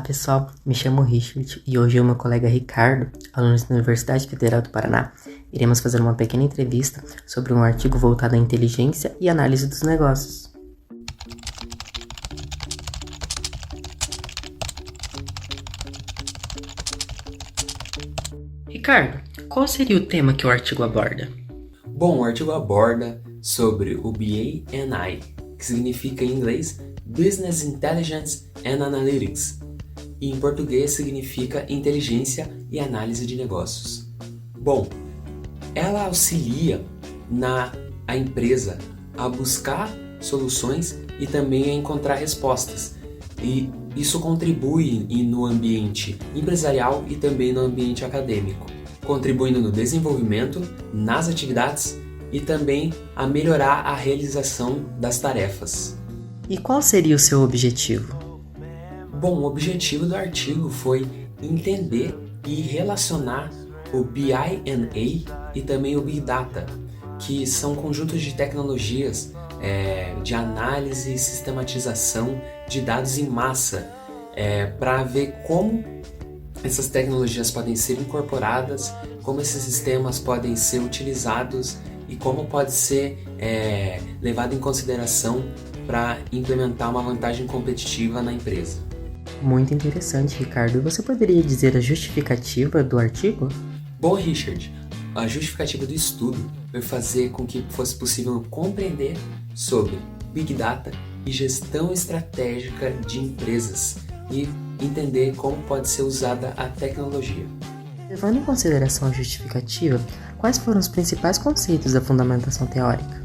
pessoal, me chamo Richard e hoje eu e meu colega Ricardo, alunos da Universidade Federal do Paraná, iremos fazer uma pequena entrevista sobre um artigo voltado à inteligência e análise dos negócios. Ricardo, qual seria o tema que o artigo aborda? Bom, o artigo aborda sobre o BA&I, que significa em inglês Business Intelligence and Analytics, e em português significa Inteligência e Análise de Negócios. Bom, ela auxilia a empresa a buscar soluções e também a encontrar respostas, e isso contribui no ambiente empresarial e também no ambiente acadêmico, contribuindo no desenvolvimento, nas atividades e também a melhorar a realização das tarefas. E qual seria o seu objetivo? Bom, o objetivo do artigo foi entender e relacionar o BI&A e também o Big Data, que são conjuntos de tecnologias de análise e sistematização de dados em massa, para ver como essas tecnologias podem ser incorporadas, como esses sistemas podem ser utilizados e como pode ser levado em consideração para implementar uma vantagem competitiva na empresa. Muito interessante, Ricardo. Você poderia dizer a justificativa do artigo? Bom, Richard, a justificativa do estudo foi fazer com que fosse possível compreender sobre Big Data e gestão estratégica de empresas e entender como pode ser usada a tecnologia. Levando em consideração a justificativa, quais foram os principais conceitos da fundamentação teórica?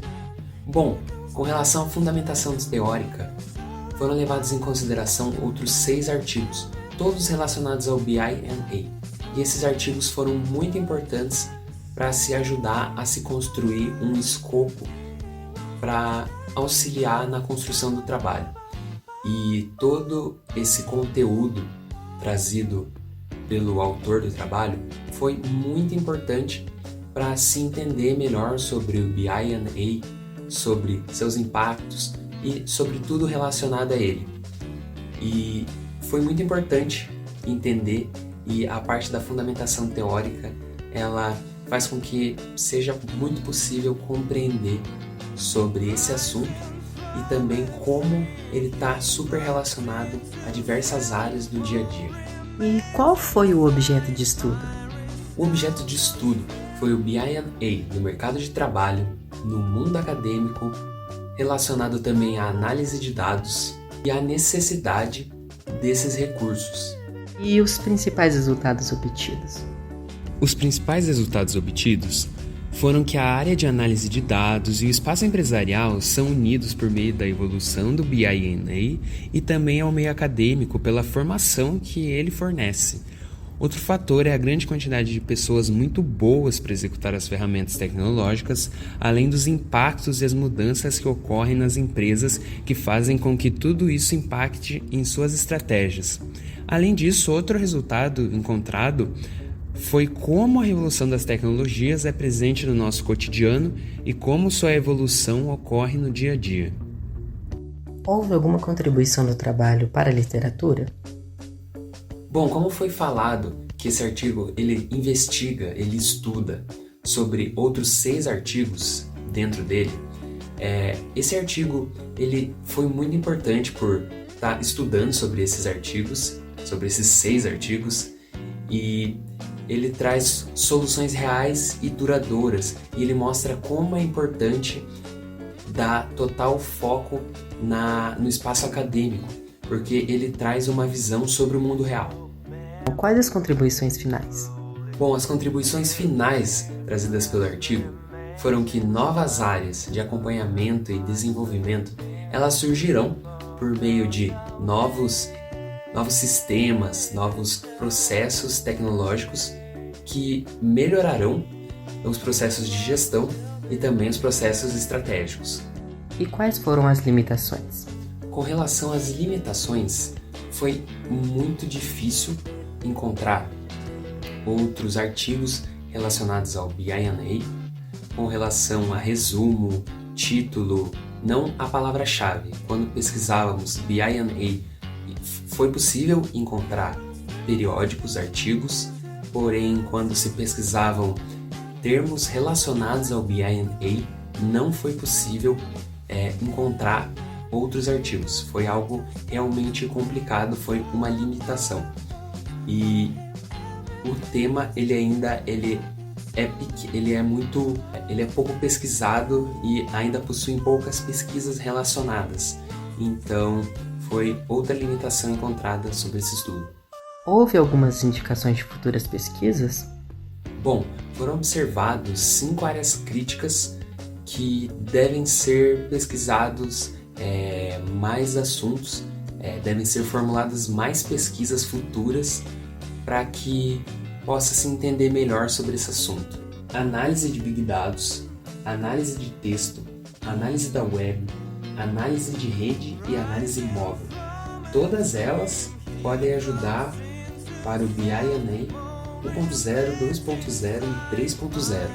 Bom, com relação à fundamentação teórica, foram levados em consideração outros 6 artigos, todos relacionados ao BI&A. E esses artigos foram muito importantes para se ajudar a se construir um escopo para auxiliar na construção do trabalho. E todo esse conteúdo trazido pelo autor do trabalho foi muito importante para se entender melhor sobre o BI&A, sobre seus impactos e sobre tudo relacionado a ele. E foi muito importante entender, e a parte da fundamentação teórica ela faz com que seja muito possível compreender sobre esse assunto e também como ele está super relacionado a diversas áreas do dia a dia. E qual foi o objeto de estudo? O objeto de estudo foi o BI&A no mercado de trabalho, no mundo acadêmico, relacionado também à análise de dados e à necessidade desses recursos. E os principais resultados obtidos? Os principais resultados obtidos foram que a área de análise de dados e o espaço empresarial são unidos por meio da evolução do BI&A e também ao meio acadêmico pela formação que ele fornece. Outro fator é a grande quantidade de pessoas muito boas para executar as ferramentas tecnológicas, além dos impactos e as mudanças que ocorrem nas empresas que fazem com que tudo isso impacte em suas estratégias. Além disso, outro resultado encontrado foi como a revolução das tecnologias é presente no nosso cotidiano e como sua evolução ocorre no dia a dia. Houve alguma contribuição do trabalho para a literatura? Bom, como foi falado que esse artigo ele investiga, ele estuda sobre outros 6 artigos dentro dele, esse artigo ele foi muito importante por estar estudando sobre esses artigos, sobre esses 6 artigos, e ele traz soluções reais e duradouras, e ele mostra como é importante dar total foco no espaço acadêmico, porque ele traz uma visão sobre o mundo real. Quais as contribuições finais? Bom, as contribuições finais trazidas pelo artigo foram que novas áreas de acompanhamento e desenvolvimento elas surgirão por meio de novos sistemas, novos processos tecnológicos que melhorarão os processos de gestão e também os processos estratégicos. E quais foram as limitações? Com relação às limitações, foi muito difícil encontrar outros artigos relacionados ao BI&A com relação a resumo, título, não a palavra-chave. Quando pesquisávamos BI&A foi possível encontrar periódicos, artigos, porém, quando se pesquisavam termos relacionados ao BI&A, não foi possível encontrar outros artigos. Foi algo realmente complicado, foi uma limitação. E o tema ele é pouco pesquisado e ainda possui poucas pesquisas relacionadas. Então, foi outra limitação encontrada sobre esse estudo. Houve algumas indicações de futuras pesquisas? Bom, foram observados 5 áreas críticas que devem ser pesquisados mais assuntos, devem ser formuladas mais pesquisas futuras para que possa se entender melhor sobre esse assunto. Análise de Big Dados, análise de texto, análise da web, análise de rede e análise móvel. Todas elas podem ajudar para o BI&A 1.0, 2.0 e 3.0.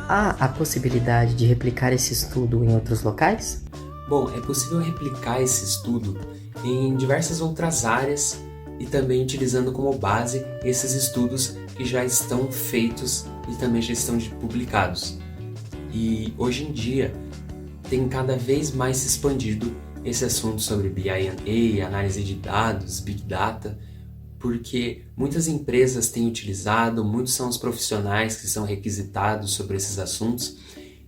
Há a possibilidade de replicar esse estudo em outros locais? Bom, é possível replicar esse estudo em diversas outras áreas e também utilizando como base esses estudos que já estão feitos e também já estão publicados. E hoje em dia tem cada vez mais se expandido esse assunto sobre BI&A, análise de dados, Big Data, porque muitas empresas têm utilizado, muitos são os profissionais que são requisitados sobre esses assuntos,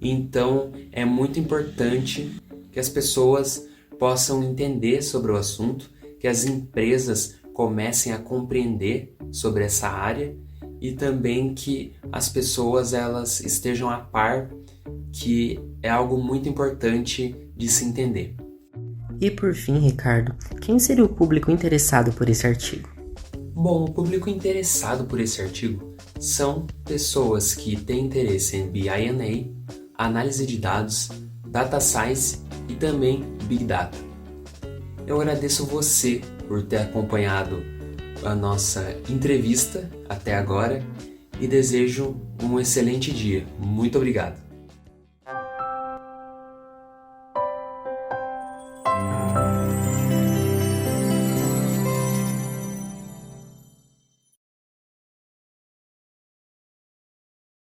então é muito importante que as pessoas possam entender sobre o assunto, que as empresas comecem a compreender sobre essa área e também que as pessoas elas estejam a par, que é algo muito importante de se entender. E por fim, Ricardo, quem seria o público interessado por esse artigo? Bom, o público interessado por esse artigo são pessoas que têm interesse em BI&A, análise de dados, Data Science e também Big Data. Eu agradeço você por ter acompanhado a nossa entrevista até agora e desejo um excelente dia. Muito obrigado!